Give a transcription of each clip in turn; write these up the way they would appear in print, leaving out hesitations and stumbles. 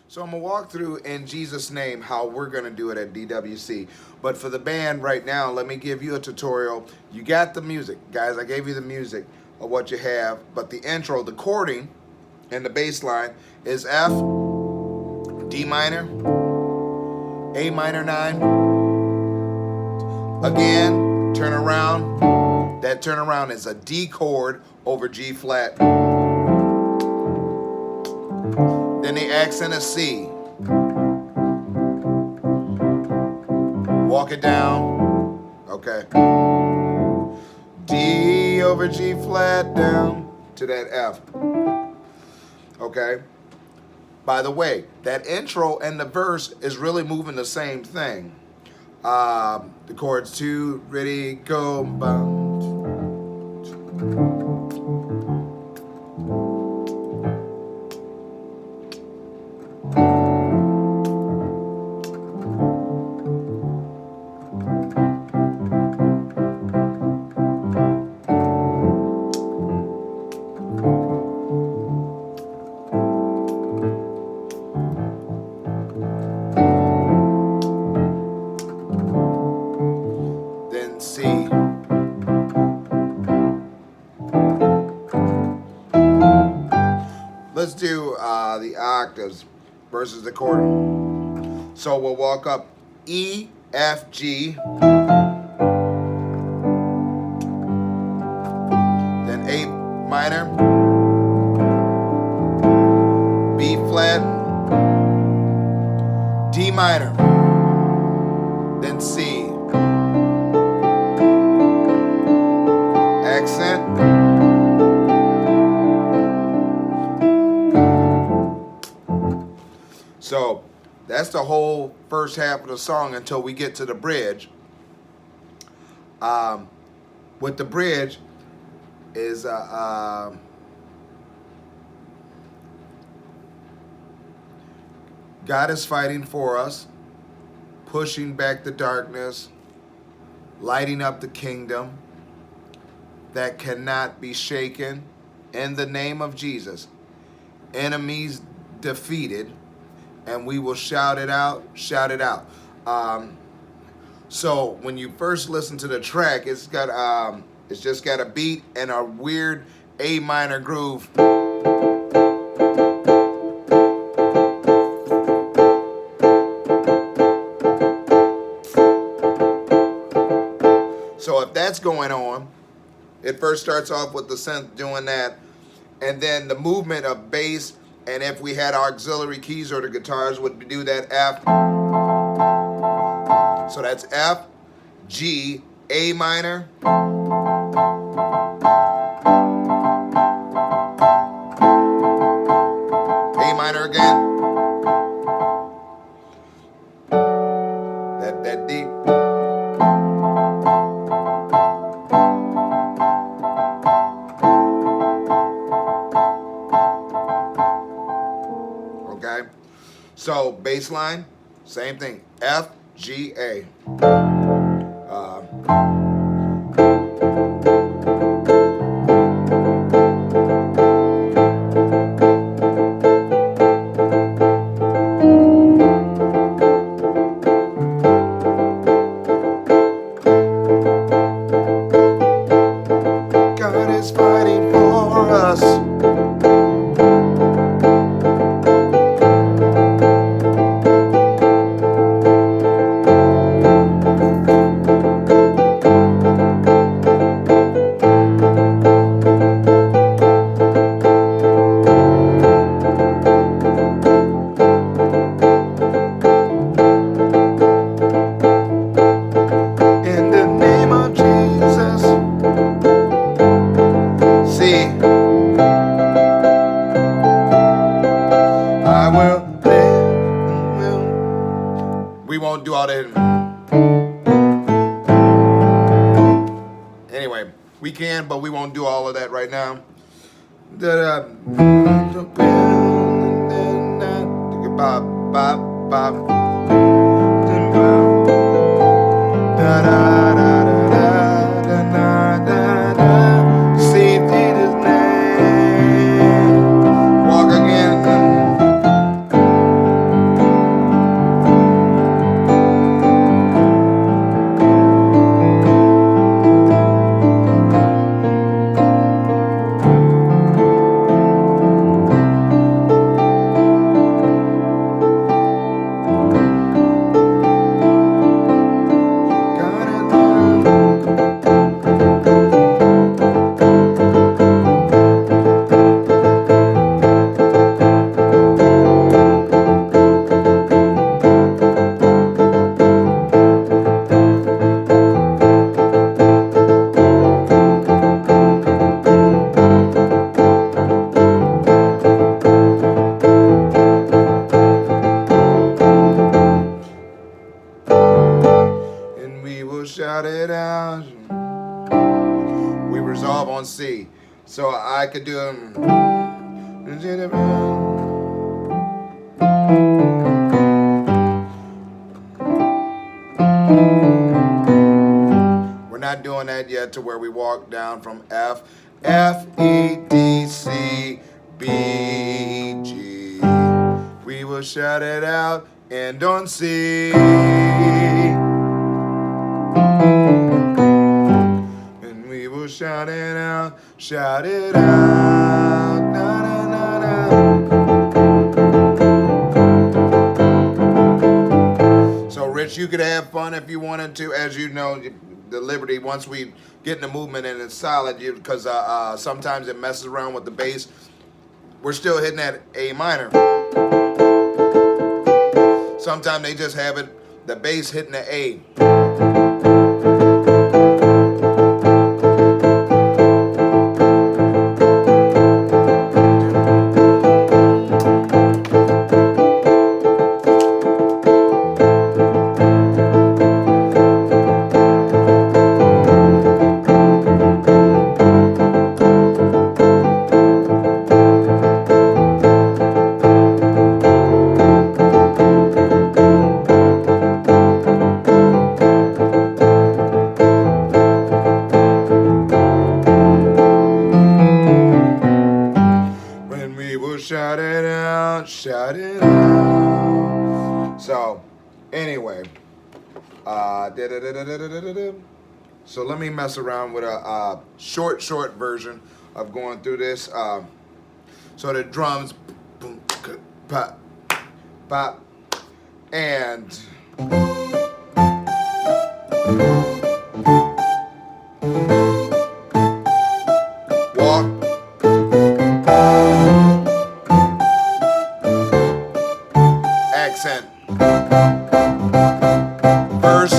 So I'm going to walk through in Jesus' name how we're going to do it at DWC. But for the band right now, let me give you a tutorial. You got the music. Guys, I gave you the music of what you have. But the intro, the chording, and the bass line is F, D minor, A minor 9. Again, turn around. That turnaround is a D chord over G flat. Then the accent is C. Walk it down. Okay. D over G flat down to that F. Okay. By the way, that intro and the verse is really moving the same thing. The chords 2, ready, go, bound. C. Let's do the octaves versus the chord. So we'll walk up E, F, G, then A minor, B flat, D minor, then C. Accent. So that's the whole first half of the song until we get to the bridge. With the bridge is God is fighting for us, pushing back the darkness, lighting up the kingdom that cannot be shaken. In the name of Jesus, enemies defeated, and we will shout it out, shout it out. So when you first listen to the track, it's just got a beat and a weird A minor groove. So if that's going on, it first starts off with the synth doing that, and then the movement of bass, and if we had auxiliary keys or the guitars would do that F. So that's F, G, A minor, A minor again, that D. Okay, so bass line, same thing, F, G, A. God is fighting for us. In the name of Jesus. See, I will live. We won't do all that. Anyway, we can, but we won't do all of that right now. Bop, bop, bop. See Jesus' name. Walk again. on C. So I could do we're not doing that yet to where we walk down from F, F, E, D, C, B, G. We will shout it out and on C. And we will shout it out, shout it out. Na, na, na, na. So Rich, you could have fun if you wanted to. As you know, the Liberty, once we get in the movement and it's solid, because sometimes it messes around with the bass. We're still hitting that A minor. Sometimes they just have it, the bass hitting the A. Shout it out, shout it out. So, anyway, so let me mess around with a short version of going through this. So the drums, boom, pop, pop, and walk. Accent, verse,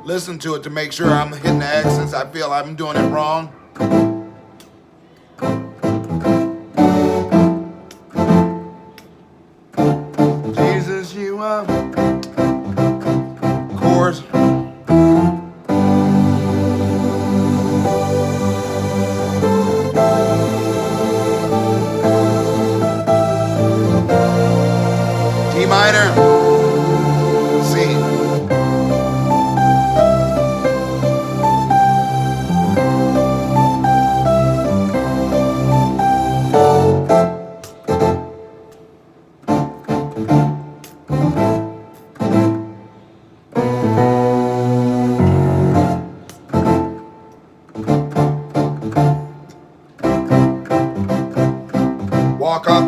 listen to it to make sure I'm hitting the accents. I feel I'm doing it wrong. Jesus, you are chords. D minor, C. Walk up.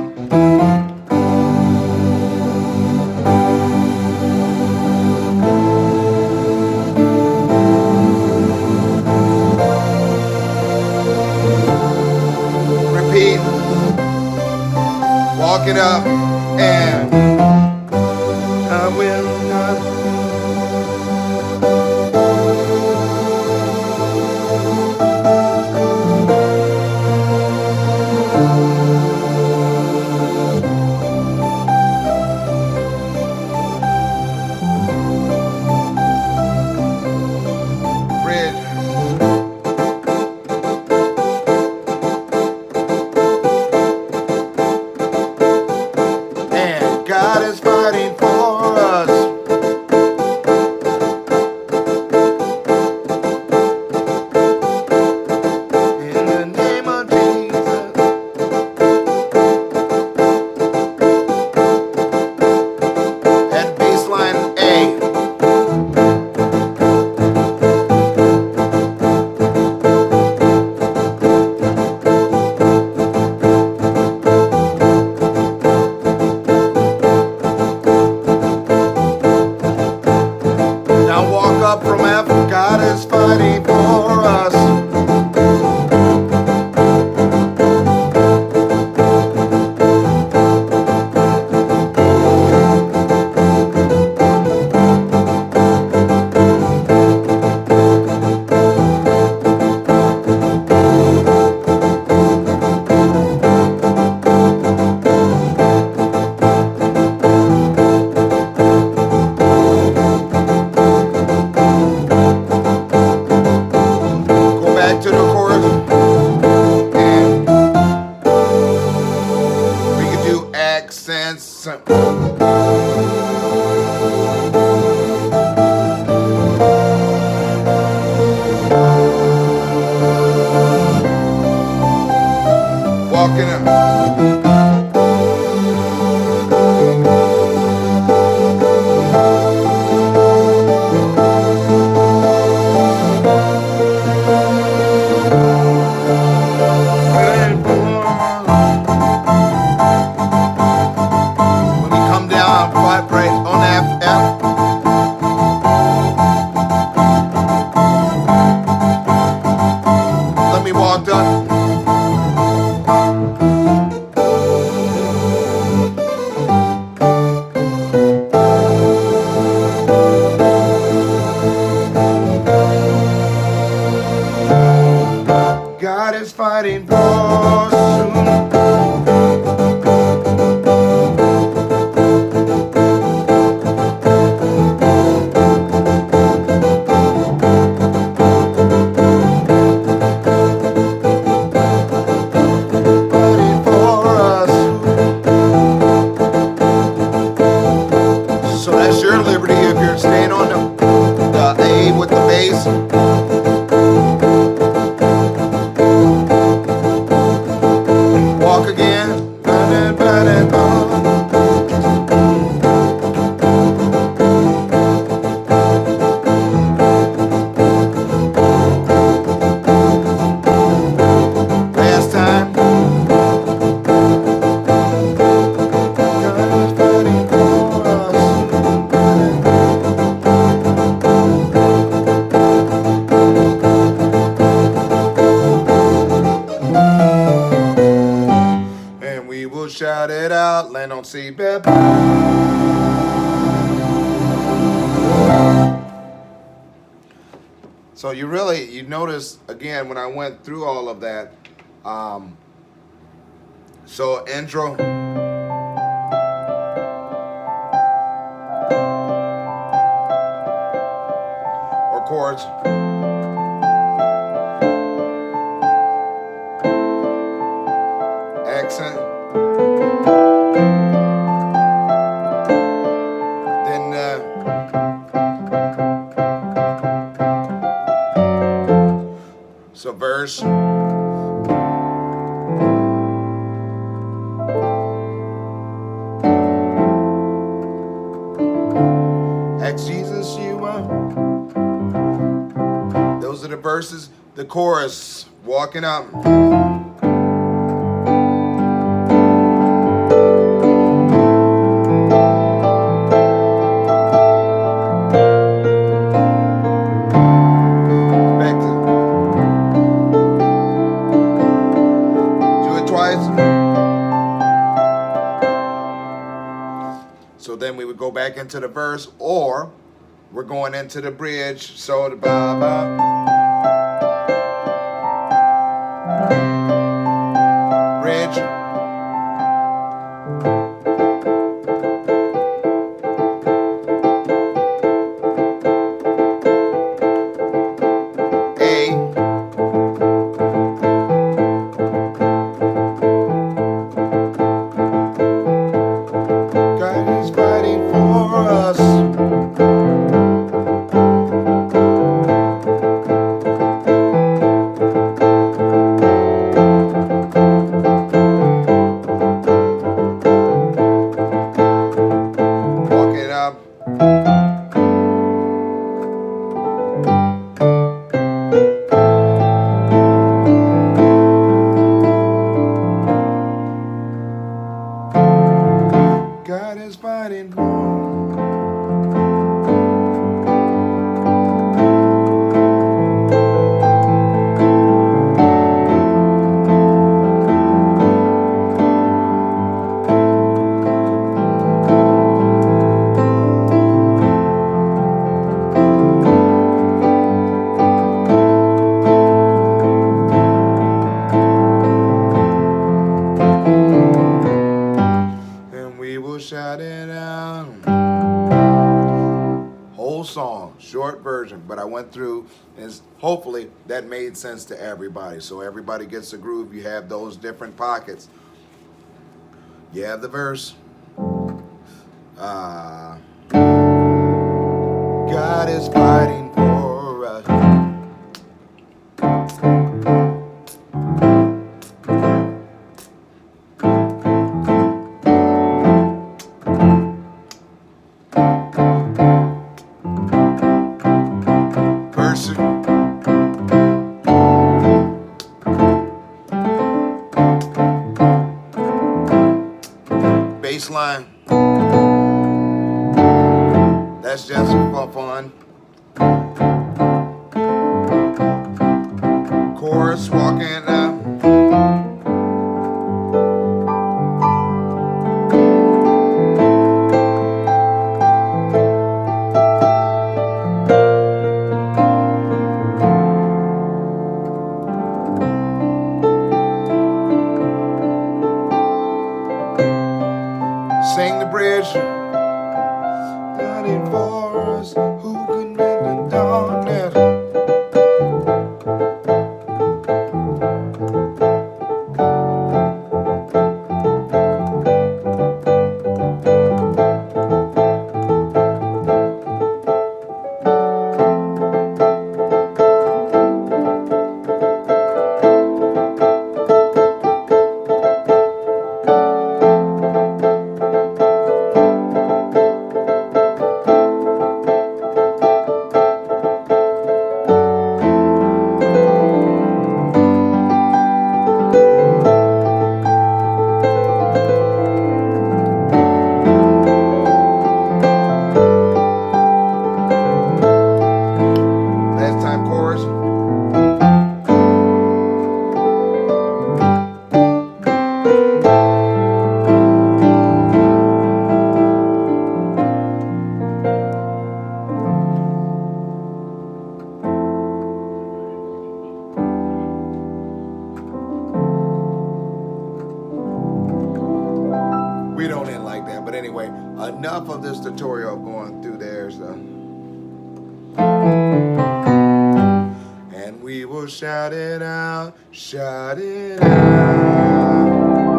Repeat. Walk it up. And I will not. God is fighting for us. Madison. Walking up. When we come down, right on F. Let me walk up. God is fighting for us soon. Fighting for us. So that's your liberty if you're staying on the A with the bass. Walk again. Last time. God is fighting for us. And we will shout it out. Land on seatbelt. So you notice again when I went through all of that. So intro. Or chords. Accent. Then so verse. Ask Jesus you are. Those are the verses. The chorus. Walking up. So then we would go back into the verse, or we're going into the bridge. So the ba ba. Bridge. God is fighting for. Shout it out. Whole song, short version, but I went through, and hopefully that made sense to everybody. So everybody gets the groove. You have those different pockets. You have the verse. God is fighting for us. Person. Baseline. That's just for fun. Chorus, walking out. Sing the bridge. Fighting for us, who can mend the darkness? Last time chorus. We don't end like that, but anyway, enough of this tutorial going through theirs. And we will shout it out, shout it out.